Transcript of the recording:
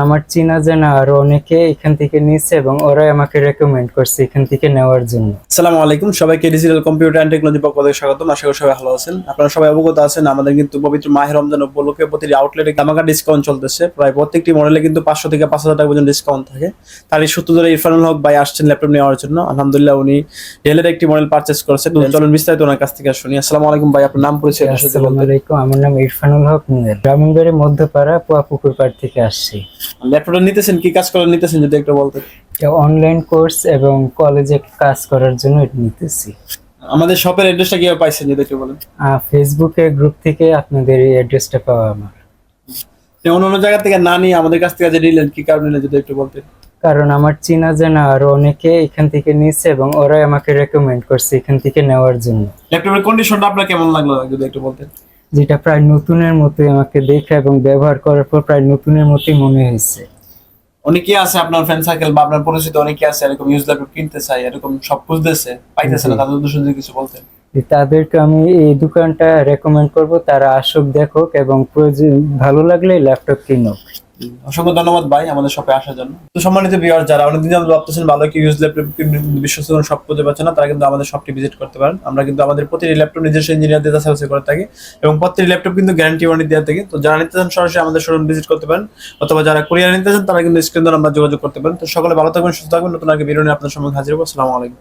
আমার চেনা জানা আরো অনেকে এখান থেকে নিচ্ছে এবং ওরাই আমাকে রেকমেন্ড করছে এখান থেকে নেওয়ার জন্য। আসসালামু আলাইকুম, সবাইকে ডিজিটাল কম্পিউটার এন্ড টেকনোলজি পক্ষ থেকে স্বাগতম। আশা করি সবাই ভালো আছেন। আপনারা সবাই অবগত আছেন আমাদের কিন্তু পবিত্র মাহে রমজান উপলক্ষে প্রতিটি আউটলেটে ধামাকা ডিসকাউন্ট চলতেছে। প্রায় প্রত্যেকটি মডেলে কিন্তু 500 থেকে 5000 টাকা পর্যন্ত ডিসকাউন্ট থাকে। তারই সূত্র ধরে ইরফানুল হক ভাই আসছেন ল্যাপটপ নেওয়ার জন্য। আলহামদুলিল্লাহ উনি ডেলের একটি মডেল পারচেজ করেছেন। চলুন বিস্তারিত ওনার কাছ থেকে শুনি। আসসালামু আলাইকুম ভাই, আপনার নাম পরিচয় একটু যদি আসসালামু বলতেন। আলাইকুম, আমার নাম ইরফানুল হক নুয়েল, ব্রাহ্মণবাড়ি মধ্যপাড়া পুকুর পাড় থেকে আসছি। ল্যাপটপটা নিতেছেন, কি কাজ করে নিতেছেন যদি একটু বলতেন। অনলাইন কোর্স এবং কলেজে কাজ করার জন্য এটা নিতেছি। আমাদের শপের অ্যাড্রেসটা কিভাবে পাইছেন যদি একটু বলেন। ফেসবুকে গ্রুপ থেকে আপনাদের এই অ্যাড্রেসটা পাওয়া আমার। অন্য অন্য জায়গা থেকে না নিয়ে আমাদের কাছ থেকে যে নিলেন, কি কারণে নিলেন যদি একটু বলতেন। কারণ আমার চেনা জানা আরো অনেকে এখান থেকে নিচ্ছে এবং ওরাই আমাকে রেকমেন্ড করছে এখান থেকে নেওয়ার জন্য। ল্যাপটপের কন্ডিশনটা আপনার কেমন লাগলো যদি একটু বলতেন। যেটা প্রায় নতুনের মতোই আমাকে দেখে এবং ব্যবহার করার পর প্রায় নতুনের মতোই মনে হয়েছে। অনেকে আছে আপনার ফ্রেন্ড সার্কেল বা আপনার পরিচিত অনেকে আছে এরকম ইউজ ল্যাপটপ কিনতে চাই, এরকম সব খুঁজতেছে, পাইতেছে না, তাদের উদ্দেশ্যে যদি কিছু বলতেন। তাদেরকে আমি এই দোকানটা রেকমেন্ড করব, তারা আসুক, দেখুক এবং প্রয়োজন ভালো লাগলে ল্যাপটপ কিনুক। অসংখ্য ধন্যবাদ ভাই আমাদের শপে আসার জন্য। তো সম্মানিত ভিউয়ার, যারা অনেকদিন যাবত ভাবতেছেন ভালো কি ইউজ ল্যাপটপ বিশ্বস্ত কোনো শপ খুঁজে পাচ্ছে না, তারা কিন্তু আমাদের শপটি ভিজিট করতে পারেন। আমরা কিন্তু আমাদের প্রতিটি ল্যাপটপ নিজস্ব ইঞ্জিনিয়ার দিয়ে সার্ভিস করে থাকি এবং প্রতিটি ল্যাপটপ কিন্তু গ্যারান্টি ওয়ারেন্টি দেওয়া থাকে। তো যারা নিতে চান সরাসরি আমাদের শোরুম ভিজিট করতে পারেন, অথবা যারা কুরিয়ার নিতে চান তারা কিন্তু স্ক্রিন দ্বারা আমরা যোগাযোগ করতে পারেন। তো সকলে ভালো থাকবেন, সুস্থ থাকবেন। নতুন আগে ভিডিও নিয়ে আপনার সামনে হাজির হবো। আসসালামু আলাইকুম।